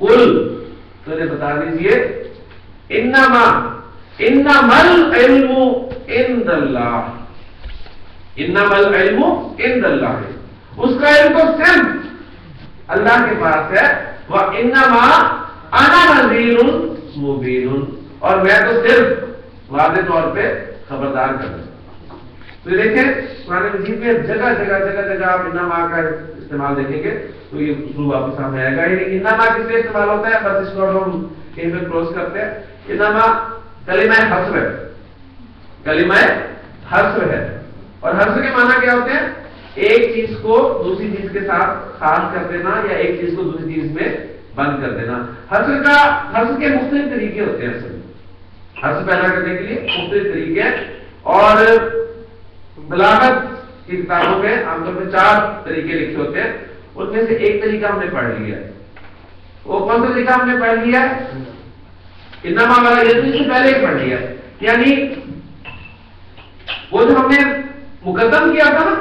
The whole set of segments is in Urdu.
قل تو انہیں بتا دیجئے انما العلم عند اللہ، انما العلم عند اللہ، اس کا علم تو صرف اللہ کے پاس ہے، وانما انا نذیر مبین، اور میں تو صرف واضح طور پہ خبردار کروں۔ تو دیکھیں قرآن مجید میں جگہ جگہ آپ انما کا استعمال دیکھیں گے تو یہ اسلوب آپ کے سامنے آئے گا۔ یعنی انما کس لیے استعمال ہوتا ہے، بس اس کو ہم کہیں پہ کلوز کرتے ہیں۔ انما کلمہ حصر ہے، کلمہ حصر ہے، اور حصر کے معنی کیا ہوتے ہیں؟ ایک چیز کو دوسری چیز کے ساتھ خاص کر دینا یا ایک چیز کو دوسری چیز میں بند کر دینا۔ حصر کے مختلف طریقے ہوتے ہیں، اصل میں حصر پیدا کرنے کے لیے مختلف طریقے ہیں، اور بلاغت کی کتابوں میں عام طور پہ 4 طریقے لکھے ہوتے ہیں، ان میں سے ایک طریقہ ہم نے پڑھ لیا ہے۔ وہ کون سا طریقہ ہم نے پڑھ لیا ہے؟ انما والا، یہ تو اس سے پہلے ہی پڑھ لیا ہے، یعنی وہ جو ہم نے مقدم کیا تھا نا،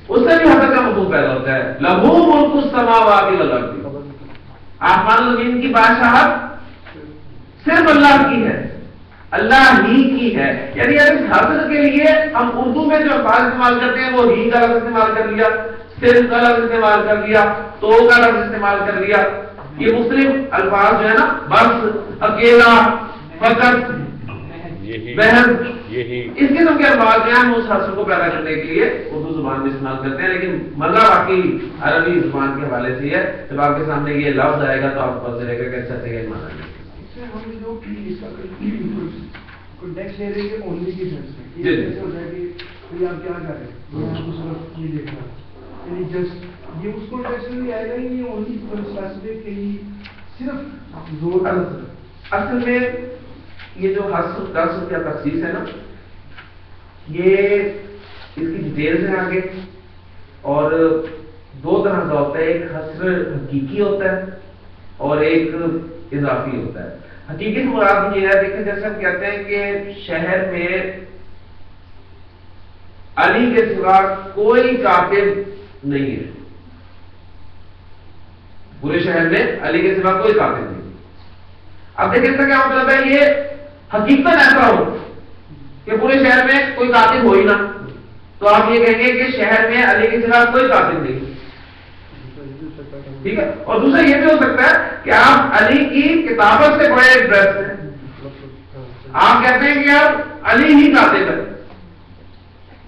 اس سے بھی حضرت کا مفہوم پیدا ہوتا ہے۔ لہو ملک السماوات والارض، آسمان و زمین کی بادشاہت صرف اللہ کی ہے، اللہ ہی کی ہے۔ یعنی اس حصر کے لیے ہم اردو میں جو الفاظ استعمال کرتے ہیں وہ ہی کا لفظ استعمال کر لیا، صرف کا لفظ استعمال کر لیا، تو کا لفظ استعمال کر لیا، یہ مختلف الفاظ جو ہے نا، بس، اکیلا، فقط، بہن، اس قسم کے الفاظ جو ہیں ہم اس حصر کو پیدا کرنے کے لیے اردو زبان میں استعمال کرتے ہیں، لیکن مزہ باقی عربی زبان کے حوالے سے ہے۔ جب آپ کے سامنے یہ لفظ آئے گا تو آپ کو پتہ چلے گا کہ اچھا سے یہ مانا ہے۔ کنٹیکسٹ لے رہے ہیں اونلی کی سینس میں، یہ ایسا ہوتا ہے کہ آپ کیا کر رہے ہیں، آپ کو صرف یہ دیکھنا، یعنی جسٹ یہ اس کنٹیکسٹ میں آئے گا ہی نہیں، اونلی اسپیسیفک کہ صرف زور۔ اصل میں یہ جو حصر یا تخصیص ہے نا، یہ اس کی ڈیٹیلز ہیں آگے، اور 2 طرح کا ہوتا ہے، ایک حصر حقیقی ہوتا ہے اور ایک اضافی ہوتا ہے۔ حقیقی مراد یہ ہے، دیکھیں جیسے ہم کہتے ہیں کہ شہر میں علی کے سوا کوئی کاتب نہیں ہے، پورے شہر میں علی کے سوا کوئی کاتب نہیں۔ اب دیکھیں اس کا کیا مطلب ہے، یہ حقیقت ایسا ہو کہ پورے شہر میں کوئی کاتب ہو ہی نہ، تو آپ یہ کہیں گے کہ شہر میں علی کے سوا کوئی کاتب نہیں، ٹھیک ہے۔ اور دوسرا یہ بھی ہو سکتا ہے کہ آپ علی کی کتابت سے بڑے ایڈریس ہیں، آپ کہتے ہیں کہ آپ علی ہی کاتب ہے،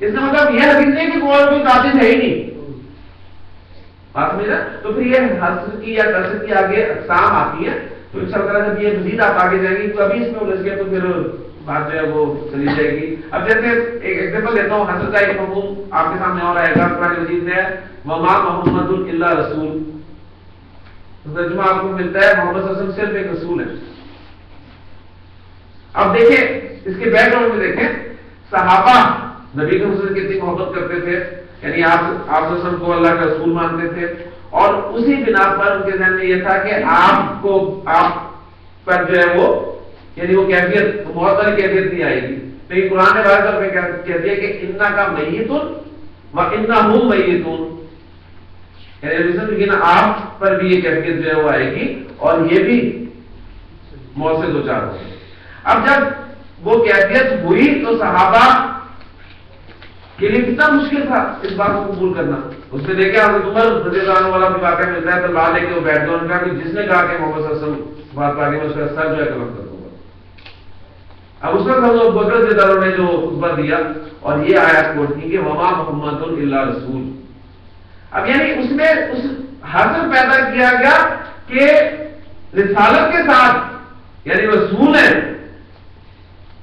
اس کا مطلب یہ حقیقت نہیں کہ کوئی کاتب ہے ہی نہیں، بات سمجھا؟ تو پھر یہ حصر کی یا قصر کی آگے اقسام آتی ہیں، تو ان شاء اللہ جب یہ مزید آپ آگے جائیں گی تو ابھی اس میں الجھ گئے تو پھر بات جو ہے وہ چلی جائے گی۔ اب جیسے ایک ایگزامپل دیتا ہوں، حصر کا ایک مفہوم آپ کے سامنے اور آئے گا قرآن مجید میں، وما محمد الا رسول، ترجمہ آپ کو ملتا ہے محمد صلی اللہ علیہ وسلم صرف ایک رسول ہے۔ اب دیکھیں اس کے بیک گراؤنڈ میں، دیکھیں صحابہ نبی کے حضور کتنی محبت کرتے تھے، یعنی آپ صلی اللہ علیہ وسلم کو اللہ کا رسول مانتے تھے، اور اسی بنا پر ان کے ذہن میں یہ تھا کہ آپ پر جو ہے وہ یعنی وہ کیفیت موت والی کیفیت نہیں آئے گی۔ لیکن قرآن نے واضح طور پہ کہہ دیا کہ انا کا میتون و انہم میتون، لیکن آپ پر بھی یہ کیفیت جو ہے وہ آئے گی اور یہ بھی موت سے دوچار ہوگی۔ اب جب وہ کیفیت ہوئی تو صحابہ کے لیے کتنا مشکل تھا اس بات کو قبول کرنا۔ اس میں دیکھیں حضرت عمر رضی اللہ عنہ والا بھی واقعہ ملتا ہے، تلوار لے کے وہ بیٹھ گئے، انہوں نے کہا کہ جس نے کہا کہ محمد صلی اللہ علیہ وسلم بات پا کے میں اس کا سر جو ہے قلم کر دوں گا۔ اب اس وقت حضرت ابوبکر رضی اللہ عنہ نے جو خطبہ دیا اور یہ آیت کوٹ کی کہ وما محمد الا رسول، اب یعنی اس میں اس حاصل پیدا کیا گیا کہ رسالت کے ساتھ یعنی رسول ہے،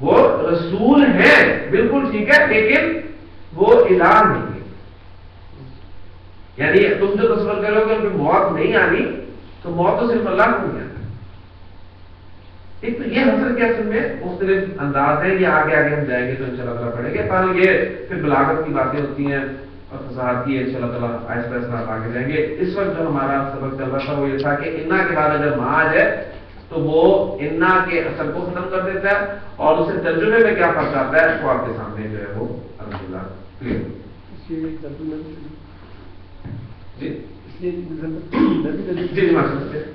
وہ رسول ہے بالکل ٹھیک ہے، لیکن وہ الہ نہیں ہے۔ یعنی تم جو تصور کرو کہ ان کی موت نہیں آنی، تو موت تو صرف اللہ کو نہیں آنا۔ ایک تو یہ حصر کے اصل میں مختلف انداز ہیں، یہ آگے آگے ہم جائیں گے تو انشاءاللہ تعالیٰ پڑھیں گے، پر یہ پھر بلاغت کی باتیں ہوتی ہیں اور فصاحت کی انشاءاللہ تعالیٰ آہستہ آہستہ آپ آگے جائیں گے۔ اس وقت جو ہمارا سبق چل رہا تھا وہ یہ تھا کہ انا کے بعد اگر ما آ جائے تو وہ انا کے اثر کو ختم کر دیتا ہے، اور اسے ترجمے میں کیا فرق آتا ہے وہ آپ کے سامنے جو ہے وہ الحمدللہ کلیئر۔ جی جی ماشاء اللہ۔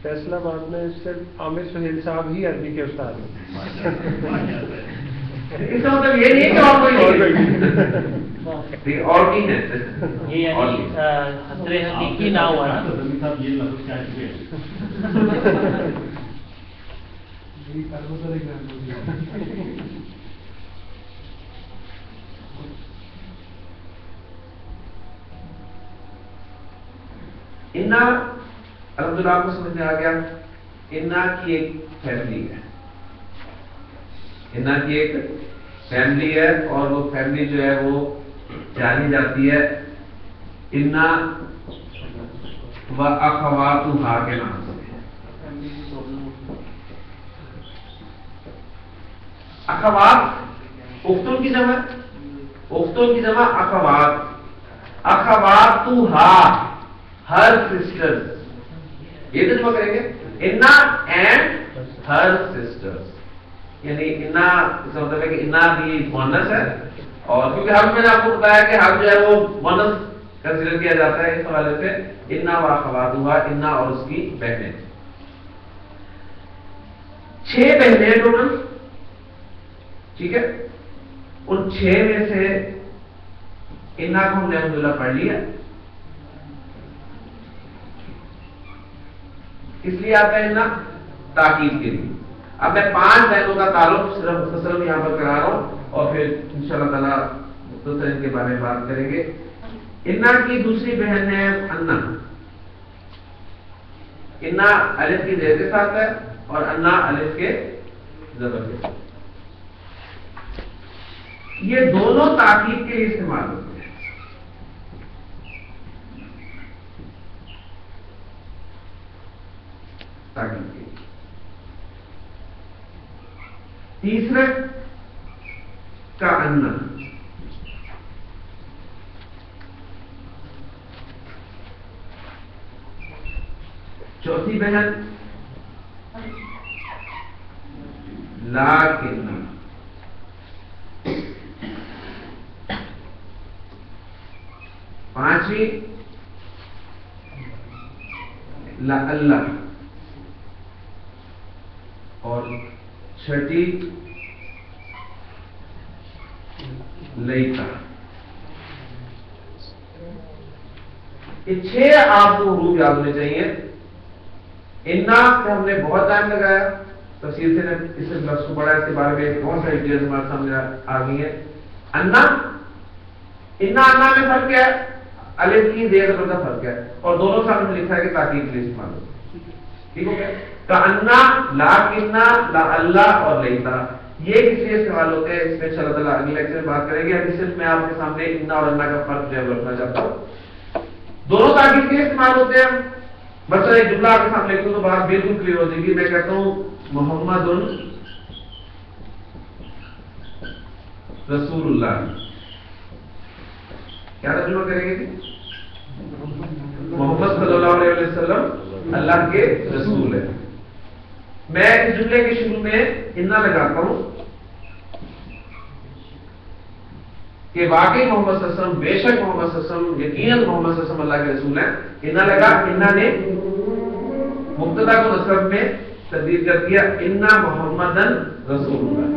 فیصلہ آباد میں صرف عامر سہیل صاحب ہی عربی کے استاد ہیں. اس کا مطلب یہ نہیں کہ اور کوئی نہیں اور کی ہے یہ یعنی حضر حقیقی نہ ہوا نا. انا الحمدللہ آپ کو سمجھ میں آ گیا. انا کی ایک فیملی ہے, انا کی ایک فیملی ہے, اور وہ فیملی جو ہے وہ جانی جاتی ہے انا و اخواتها کے نام سے. اخوات اختوں کی جمع, اختوں کی جمع اخوات. اخواتها ہر سسٹرز, یہ ترجمہ کریں گے انا اینڈ ہر سسٹرز. یعنی انا اس کا مطلب ہے کہ انا بھی مؤنث ہے, اور کیونکہ ہر میں نے آپ کو بتایا کہ ہر جو ہے وہ مؤنث کنسیڈر کیا جاتا ہے, اس حوالے سے انا و اخواتها, انا اور اس کی بہنیں. 6 بہنیں ہیں ٹوٹل, ٹھیک ہے. ان 6 میں سے انا کو ہم نے الحمدللہ پڑھ لیا. اس لیے آتا ہے نا تاکید کے لیے. اب میں 5 بہنوں کا تعلق صرف مختصر یہاں پر کرا رہا ہوں, اور پھر انشاءاللہ تعالیٰ مختصر ان کے بارے میں بات کریں گے. انا کی دوسری بہن ہے انا. انا الف کی زیر کے ساتھ ہے اور انا الف کے زبر کے ساتھ. یہ دونوں تاکید کے لیے استعمال ہوتے ہیں. تیسرے کا انا, چوتھی بہن لاکن, پانچویں لا اللہ, اور چھٹی لیتا. یہ 6 آپ کو حروف یاد ہونے چاہیے. انا سے ہم نے بہت ٹائم لگایا, تفصیل سے اس لفظ کو پڑھا, اس کے بارے میں بہت ساری ڈیٹیلز ہمارے سامنے آ گئی ہیں. انا انا میں فرق کیا ہے؟ الف کی زیر زبر کا فرق ہے, اور دونوں سامنے لکھا ہے کہ تاکید کے لیے استعمال ہو. ٹھیک ہو گیا. کأنا, لاکننا, لا اللہ اور لیتا, یہ کس لیے استعمال ہوتے ہیں, اس میں انشاءاللہ تعالیٰ اگلے لیکچر میں بات کریں گے. ابھی صرف میں آپ کے سامنے انا اور انا کا فرق جو ہے رکھنا چاہتا ہوں. دونوں تاکید کے لیے استعمال ہوتے ہیں. مثلا ایک جملہ آپ کے سامنے لکھوں تو بات بالکل کلیئر ہو جائے گی. میں کہتا ہوں محمد رسول اللہ, کیا ترجمہ کریں گے؟ محمد صلی اللہ علیہ وسلم اللہ کے رسول ہے. میں اس جملے کے شروع میں انا لگاتا ہوں کہ واقعی محمد صلی اللہ علیہ وسلم, بے شک محمد صلی اللہ علیہ وسلم, یقیناً محمد صلی اللہ علیہ وسلم اللہ کے رسول ہیں. انا لگا, انا نے مبتدا کو نصب میں تبدیل کر دیا, انا محمدن رسول اللہ.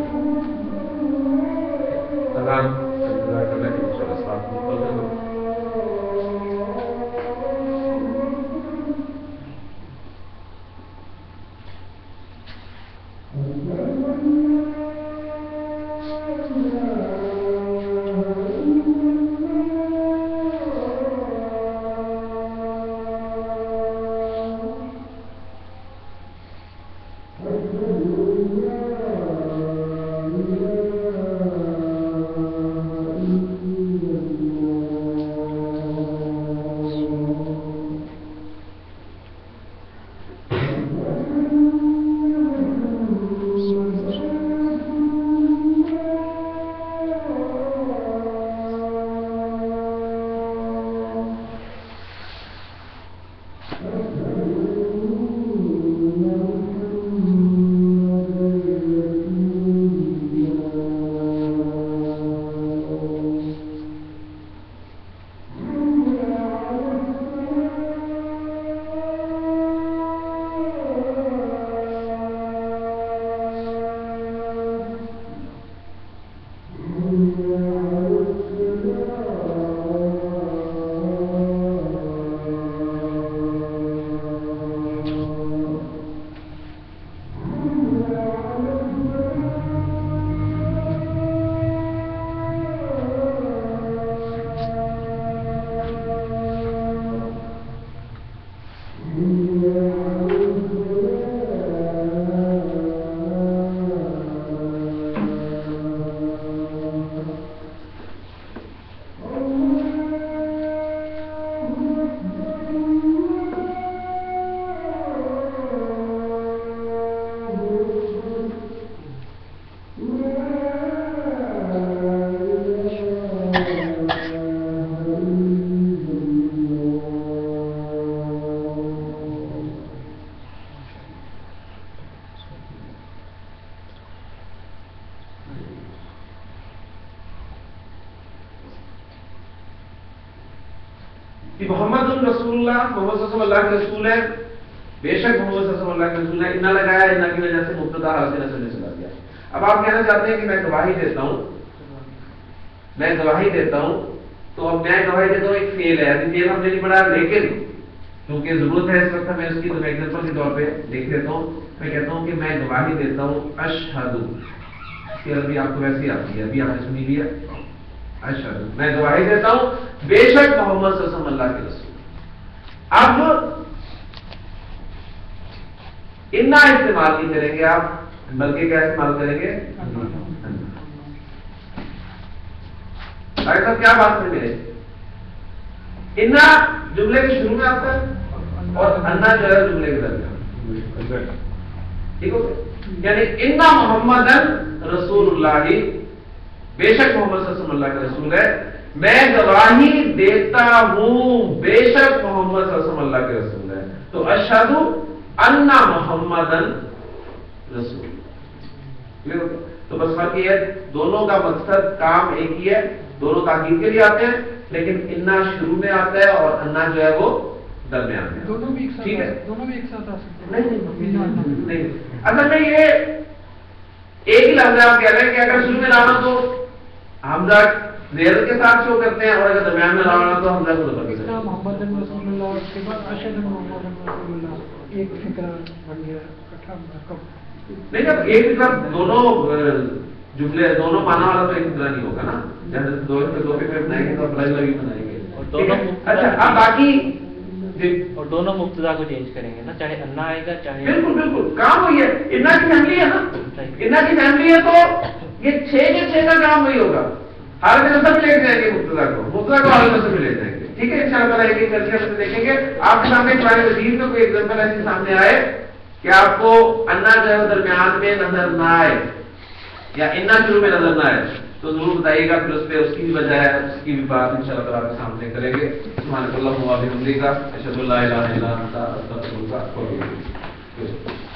کہ محمد رسول اللہ، محمد صلی اللہ علیہ وسلم اللہ کے رسول ہے، بے شک محمد صلی اللہ علیہ وسلم اللہ کے رسول ہے، انا لگایا، انا کی وجہ سے مبتدا حالت نصب میں چلا گیا۔ اب آپ کہنا چاہتے ہیں کہ میں گواہی دیتا ہوں، میں گواہی دیتا ہوں، تو اب میں گواہی دیتا ہوں ایک فعل ہے، ابھی فعل ہم نے نہیں پڑھا، لیکن کیونکہ ضرورت ہے اس وقت میں اس کی، تو میں ایگزامپل کے طور پہ لکھ دیتا ہوں، میں کہتا ہوں کہ میں گواہی دیتا ہوں اشہد، کہ ابھی آپ کو ویسے ہی آتی ہے، ابھی آپ نے سنی لیا، اشہد، میں گواہی دیتا ہوں بے شک محمد صلی اللہ علیہ وسلم اللہ کے رسول۔ اب انا استعمال نہیں کریں گے آپ، بلکہ کیا استعمال کریں گے؟ ڈاکٹر صاحب کیا بات ہے میرے؟ انا جملے کے شروع میں آتا ہے اور انا جو ہے جملے کے درمیان، ٹھیک ہو؟ یعنی انا محمدن رسول اللہ، بے شک محمد صلی اللہ علیہ وسلم اللہ کا رسول ہے، میں گواہی دیتا ہوں بے شک محمد صلی اللہ علیہ وسلم اللہ کے رسول ہے، تو اشہد ان محمدن رسول۔ تو بس فرق یہ ہے، دونوں کا مقصد کام ایک ہی ہے، دونوں تاکید کے لیے آتے ہیں، لیکن انا شروع میں آتا ہے اور انا جو ہے وہ درمیان میں، دونوں بھی ایک ساتھ، ٹھیک ہے؟ دونوں بھی ایک ساتھ آ سکتے ہیں۔ نہیں، اصل میں یہ ایک ہی لفظ ہے، آپ کہہ رہے ہیں کہ اگر شروع میں لانا تو حمزہ زیر کے ساتھ شو کرتے ہیں، اور اگر درمیان میں لانا تو حمزہ کو زبر کے ساتھ۔ محمد رسول اللہ، اس کے بعد اشہد محمد رسول اللہ، ایک فکرہ بن گیا اکٹھا مرکب۔ نہیں، جب ایک طرف دونوں جملے دونوں معنی والا تو ایک طرح نہیں ہوگا نا، جب دو فکرے بنائیں گے تو الگ الگ ہی بنائیں گے۔ اچھا، اب باقی اور دونوں مبتدا کو چینج کریں گے نا، چاہے انا آئے گا چاہے، بالکل بالکل کام وہی ہے، انا کی فیملی ہے نا، انا کی فیملی ہے تو یہ 6 کے 6 کا کام وہی ہوگا، ہر نصب میں لے جائیں گے مبتدا کو ہر نصب میں لے جائیں گے، ٹھیک ہے؟ انشاءاللہ تعالیٰ ایک کر کے ہم دیکھیں گے۔ آپ کے سامنے قرآن مجید میں کوئی ایگزامپل ایسی سامنے آئے کہ آپ کو انا جو ہے درمیان میں نظر نہ آئے یا انا شروع میں نظر نہ آئے تو ضرور بتائیے گا، پھر اس پہ اس کی بھی وجہ ہے، اس کی بھی بات انشاءاللہ تعالیٰ آپ کے سامنے کریں گے۔ سبحانک اللہم و بحمدک، اشہد ان لا الہ الا انت، استغفرک و اتوب الیک۔